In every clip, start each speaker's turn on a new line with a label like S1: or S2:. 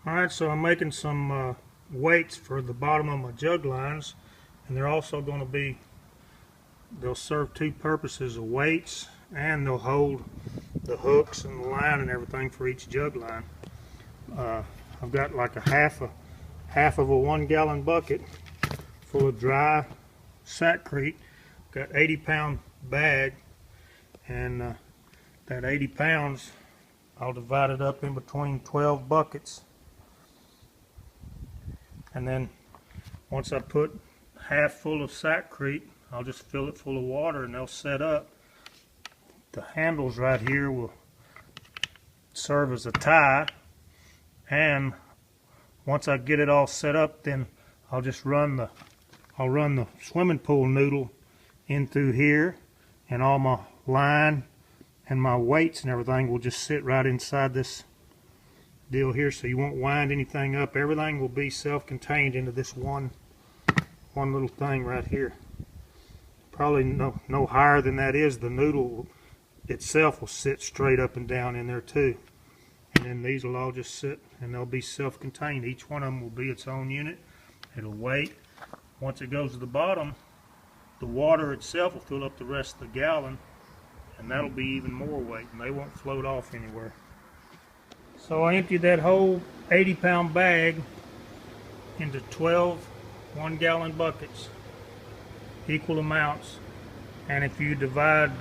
S1: Alright, so I'm making some weights for the bottom of my jug lines, and they're also going to be, they'll serve two purposes of weights, and they'll hold the hooks and the line and everything for each jug line. I've got like a half of a 1 gallon bucket full of dry sackcrete. Got 80-pound bag, and that 80 pounds I'll divide it up in between 12 buckets, and then once I put half full of sackcrete, I'll just fill it full of water and they'll set up. The handles right here will serve as a tie, and once I get it all set up, then I'll just run the swimming pool noodle in through here, and all my line and my weights and everything will just sit right inside this deal here, so you won't wind anything up. Everything will be self-contained into this one little thing right here. Probably no higher than that is. The noodle itself will sit straight up and down in there too, and then these will all just sit and they'll be self-contained. Each one of them will be its own unit. It'll weigh. Once it goes to the bottom, the water itself will fill up the rest of the gallon, and that'll be even more weight, and they won't float off anywhere. So I emptied that whole 80-pound bag into 12 1-gallon buckets, equal amounts, and if you divide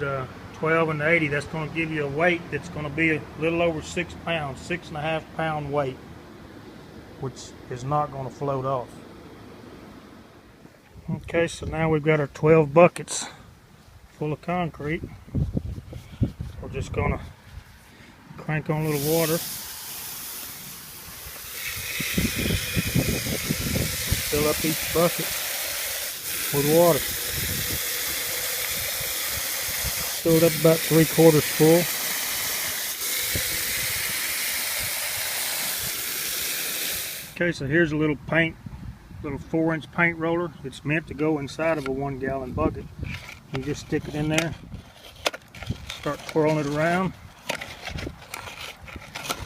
S1: 12 into 80, that's going to give you a weight that's going to be a little over 6 pounds, 6.5 pound weight, which is not going to float off. Okay, so now we've got our 12 buckets full of concrete. We're just going to crank on a little water. Fill up each bucket with water. Fill it up about 3/4 full. Okay, so here's a little 4-inch paint roller. It's meant to go inside of a 1-gallon bucket. You just stick it in there, start twirling it around.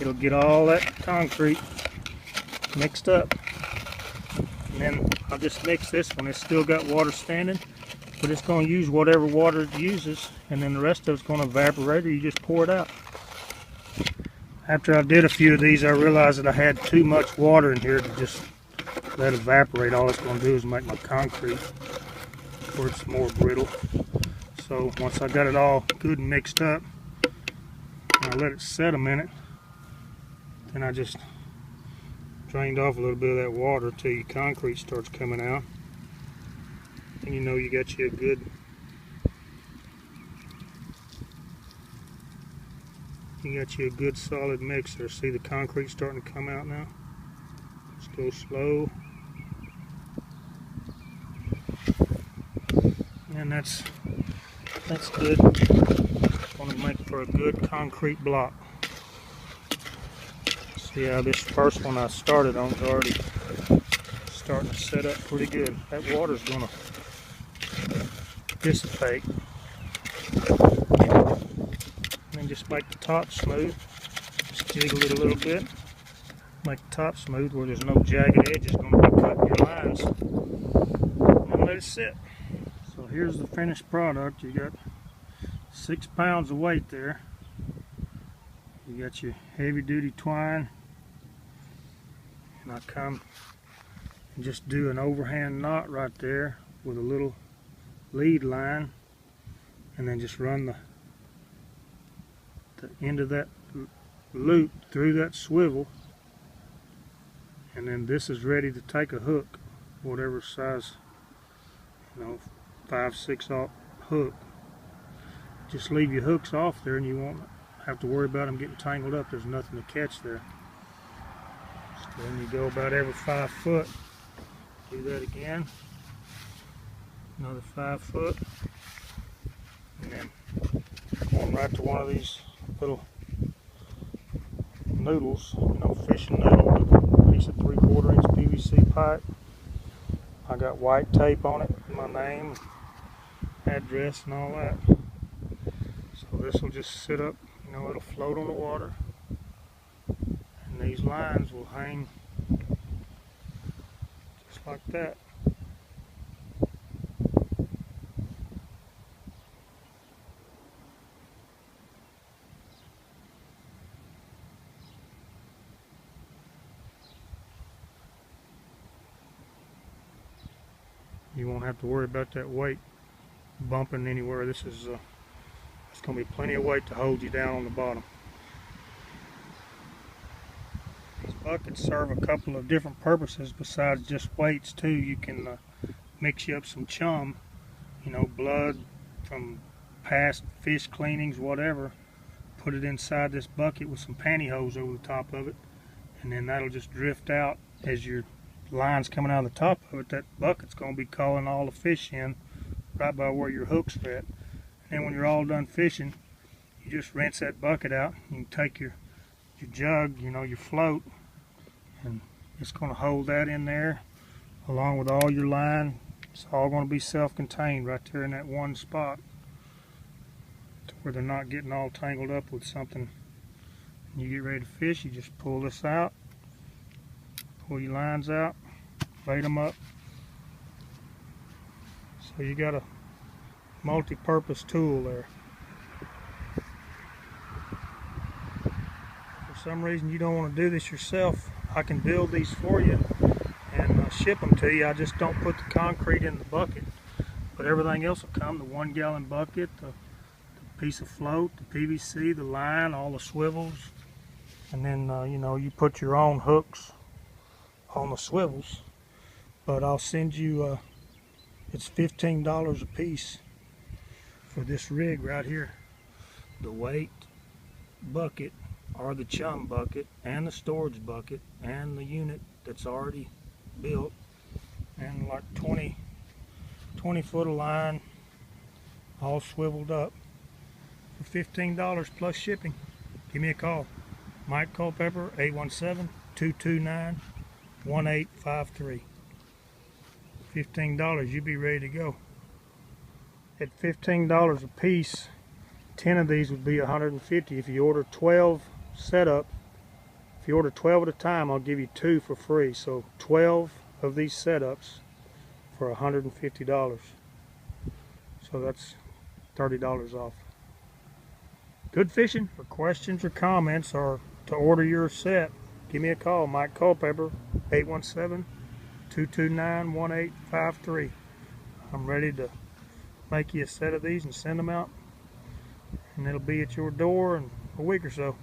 S1: It'll get all that concrete mixed up. And then I'll just mix this one. It's still got water standing, but it's going to use whatever water it uses, and then the rest of it's going to evaporate, or you just pour it out. After I did a few of these, I realized that I had too much water in here to just let it evaporate. All it's going to do is make my concrete where it's more brittle. So once I got it all good and mixed up, and I let it set a minute, then I just drained off a little bit of that water till your concrete starts coming out, and you know you got you a good solid mixer. See the concrete starting to come out now? Just go slow, and that's good. It's going to make for a good concrete block. See how this first one I started on is already starting to set up pretty good. That water's going to dissipate. And then just make the top smooth. Just jiggle it a little bit. Make the top smooth where there's no jagged edges going to be cutting your lines. And let it sit. So here's the finished product. You got 6 pounds of weight there. You got your heavy duty twine. And I come and just do an overhand knot right there with a little lead line, and then just run the end of that loop through that swivel, and then this is ready to take a hook, whatever size, 5/6 hook. Just leave your hooks off there and you won't have to worry about them getting tangled up. There's nothing to catch there. So then you go about every 5 foot. Do that again. Another 5 foot. And then going right to one of these little noodles, fishing noodle with a piece of 3/4 inch PVC pipe. I got white tape on it, my name, address, and all that. So this will just sit up, it'll float on the water. And And these lines will hang just like that. You won't have to worry about that weight bumping anywhere. This is it's going to be plenty of weight to hold you down on the bottom. These buckets serve a couple of different purposes besides just weights too. You can mix you up some chum, you know, blood from past fish cleanings, whatever. Put it inside this bucket with some pantyhose over the top of it, and then that'll just drift out as your line's coming out of the top of it. That bucket's going to be calling all the fish in right by where your hook's at. And then when you're all done fishing, you just rinse that bucket out. You can take your jug, you know, your float, and it's going to hold that in there along with all your line. It's all going to be self-contained right there in that one spot, to where they're not getting all tangled up with something. When you get ready to fish, you just pull this out, pull your lines out, bait them up. So you got a multi-purpose tool there. For some reason you don't want to do this yourself, I can build these for you and ship them to you. I just don't put the concrete in the bucket, but everything else will come. The 1 gallon bucket, the piece of float, the PVC, the line, all the swivels, and then you know, you put your own hooks on the swivels. But I'll send you it's $15 a piece for this rig right here. The weight bucket, or the chum bucket, and the storage bucket, and the unit that's already built, and like 20 foot of line, all swiveled up, for $15 plus shipping. Give me a call. Mike Culpepper, 817-229-1853. $15, you'll be ready to go. At $15 a piece, 10 of these would be $150. If you order 12 setup, if you order 12 at a time, I'll give you 2 for free. So 12 of these setups for $150. So that's $30 off. Good fishing. For questions or comments, or to order your set, give me a call. Mike Culpepper, 817-229-1853. I'm ready to make you a set of these and send them out, and it'll be at your door in a week or so.